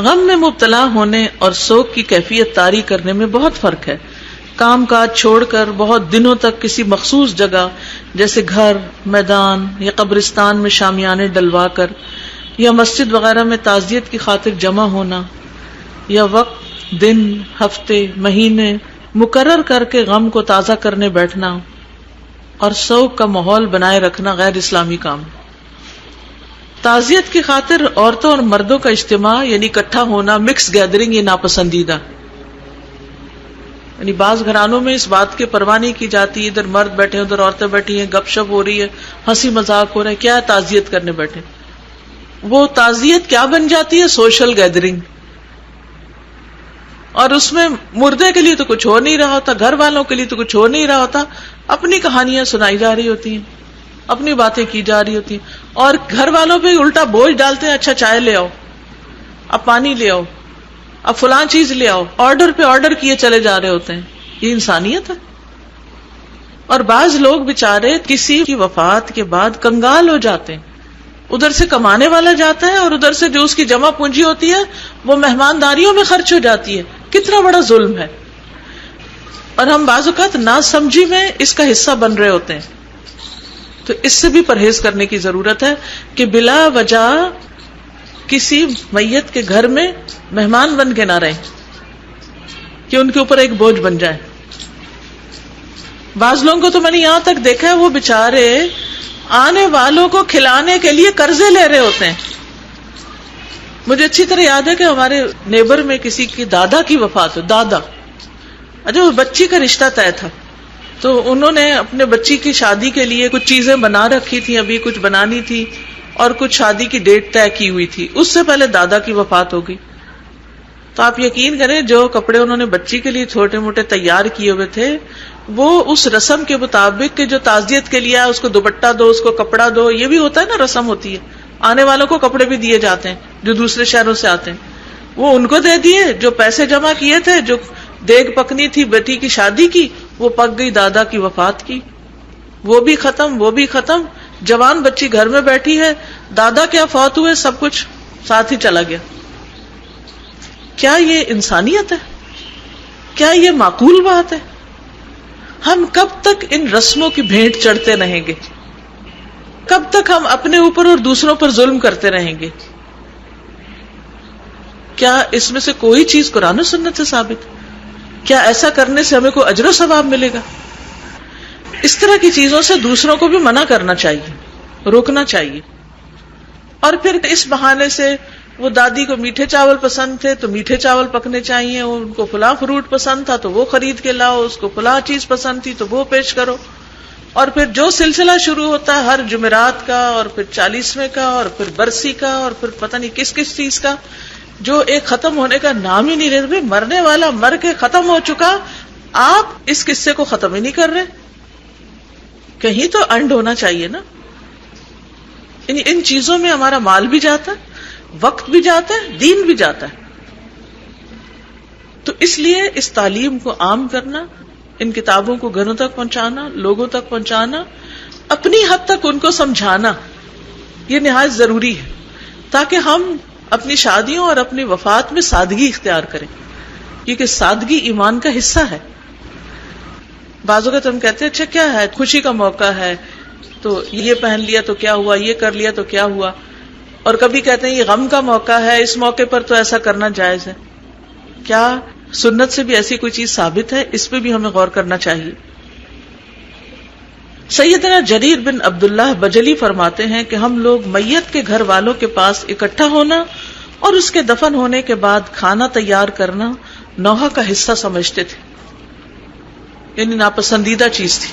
غم میں مبتلا ہونے اور سوگ کی کیفیت طاری کرنے میں بہت فرق ہے. کام کاج چھوڑ کر بہت دنوں تک کسی مخصوص جگہ جیسے گھر، میدان یا قبرستان میں شامیانے ڈلوا کر یا مسجد وغیرہ میں تعزیت کی خاطر جمع ہونا، یا وقت، دن، ہفتے، مہینے مقرر کر کے غم کو تازہ کرنے بیٹھنا اور سوگ کا ماحول بنائے رکھنا غیر اسلامی کام. تعزیت کی خاطر عورتوں اور مردوں کا اجتماع یعنی اکٹھا ہونا، مکس گیدرنگ، یہ ناپسندیدہ. یعنی بعض گھرانوں میں اس بات کی پرواہ نہیں کی جاتی، ادھر مرد بیٹھے ادھر عورتیں بیٹھی ہیں، گپ شپ ہو رہی ہے، ہنسی مذاق ہو رہا ہے، کیا تعزیت کرنے بیٹھے. وہ تعزیت کیا بن جاتی ہے؟ Social gathering. اور اس میں مردے کے لیے تو کچھ ہو نہیں رہا ہوتا، گھر والوں کے لیے تو کچھ ہو نہیں رہا ہوتا، اپنی کہانیاں سنائی جا رہی ہوتی ہیں، اپنی باتیں کی جا رہی ہوتی ہیں، اور گھر والوں پہ الٹا بوجھ ڈالتے ہیں. اچھا چائے لے آؤ، اب پانی لے آؤ، اب فلاں چیز لے آؤ، آرڈر پہ آرڈر کیے چلے جا رہے ہوتے ہیں. یہ انسانیت ہے؟ اور بعض لوگ بےچارے کسی کی وفات کے بعد کنگال ہو جاتے ہیں. ادھر سے کمانے والا جاتا ہے اور ادھر سے جو اس کی جمع پونجی ہوتی ہے وہ مہمانداریوں میں خرچ ہو جاتی ہے. کتنا بڑا ظلم ہے. اور ہم بعض اوقات ناسمجھی میں اس کا حصہ بن رہے ہوتے ہیں. تو اس سے بھی پرہیز کرنے کی ضرورت ہے کہ بلا وجہ کسی میت کے گھر میں مہمان بن کے نہ رہیں کہ ان کے اوپر ایک بوجھ بن جائے. بعض لوگوں کو تو میں نے یہاں تک دیکھا ہے وہ بےچارے آنے والوں کو کھلانے کے لیے قرضے لے رہے ہوتے ہیں. مجھے اچھی طرح یاد ہے کہ ہمارے نیبر میں کسی کی دادا کی وفات ہو. دادا، اچھا وہ بچی کا رشتہ طے تھا، تو انہوں نے اپنے بچی کی شادی کے لیے کچھ چیزیں بنا رکھی تھی، ابھی کچھ بنانی تھی، اور کچھ شادی کی ڈیٹ طے کی ہوئی تھی. اس سے پہلے دادا کی وفات ہو گئی. تو آپ یقین کریں جو کپڑے انہوں نے بچی کے لیے چھوٹے موٹے تیار کیے ہوئے تھے وہ اس رسم کے مطابق کہ جو تعزیت کے لیے آئے اس کو دوپٹہ دو، اس کو کپڑا دو، یہ بھی ہوتا ہے نا، رسم ہوتی ہے. آنے والوں کو کپڑے بھی دیے جاتے ہیں جو دوسرے شہروں سے آتے ہیں، وہ ان کو دے دیے. جو پیسے جمع کیے تھے، جو دیگ پکنی تھی بیٹی کی شادی کی، وہ پک گئی دادا کی وفات کی. وہ بھی ختم، وہ بھی ختم. جوان بچی گھر میں بیٹھی ہے، دادا کیا فوت ہوئے، سب کچھ ساتھ ہی چلا گیا. کیا یہ انسانیت ہے؟ کیا یہ معقول بات ہے؟ ہم کب تک ان رسموں کی بھینٹ چڑھتے رہیں گے؟ کب تک ہم اپنے اوپر اور دوسروں پر ظلم کرتے رہیں گے؟ کیا اس میں سے کوئی چیز قرآن و سنت سے ثابت؟ کیا ایسا کرنے سے ہمیں کوئی اجر و ثواب ملے گا؟ اس طرح کی چیزوں سے دوسروں کو بھی منع کرنا چاہیے، روکنا چاہیے. اور پھر اس بہانے سے وہ دادی کو میٹھے چاول پسند تھے تو میٹھے چاول پکنے چاہیے، ان کو فلاں فروٹ پسند تھا تو وہ خرید کے لاؤ، اس کو فلاں چیز پسند تھی تو وہ پیش کرو. اور پھر جو سلسلہ شروع ہوتا ہے ہر جمعرات کا، اور پھر 40ویں کا، اور پھر برسی کا، اور پھر پتہ نہیں کس کس چیز کا، جو ایک ختم ہونے کا نام ہی نہیں لیتے. مرنے والا مر کے ختم ہو چکا، آپ اس قصے کو ختم ہی نہیں کر رہے. کہیں تو اینڈ ہونا چاہیے نا. ان چیزوں میں ہمارا مال بھی جاتا ہے، وقت بھی جاتا ہے، دین بھی جاتا ہے. تو اس لیے اس تعلیم کو عام کرنا، ان کتابوں کو گھروں تک پہنچانا، لوگوں تک پہنچانا، اپنی حد تک ان کو سمجھانا، یہ نہایت ضروری ہے تاکہ ہم اپنی شادیوں اور اپنی وفات میں سادگی اختیار کریں، کیونکہ سادگی ایمان کا حصہ ہے. بعض اوقات ہم کہتے ہیں اچھا کیا ہے، خوشی کا موقع ہے تو یہ پہن لیا تو کیا ہوا، یہ کر لیا تو کیا ہوا. اور کبھی کہتے ہیں یہ غم کا موقع ہے، اس موقع پر تو ایسا کرنا جائز ہے. کیا سنت سے بھی ایسی کوئی چیز ثابت ہے؟ اس پہ بھی ہمیں غور کرنا چاہیے. سیدنا جریر بن عبداللہ بجلی فرماتے ہیں کہ ہم لوگ میت کے گھر والوں کے پاس اکٹھا ہونا اور اس کے دفن ہونے کے بعد کھانا تیار کرنا نوحہ کا حصہ سمجھتے تھے، یعنی ناپسندیدہ چیز تھی.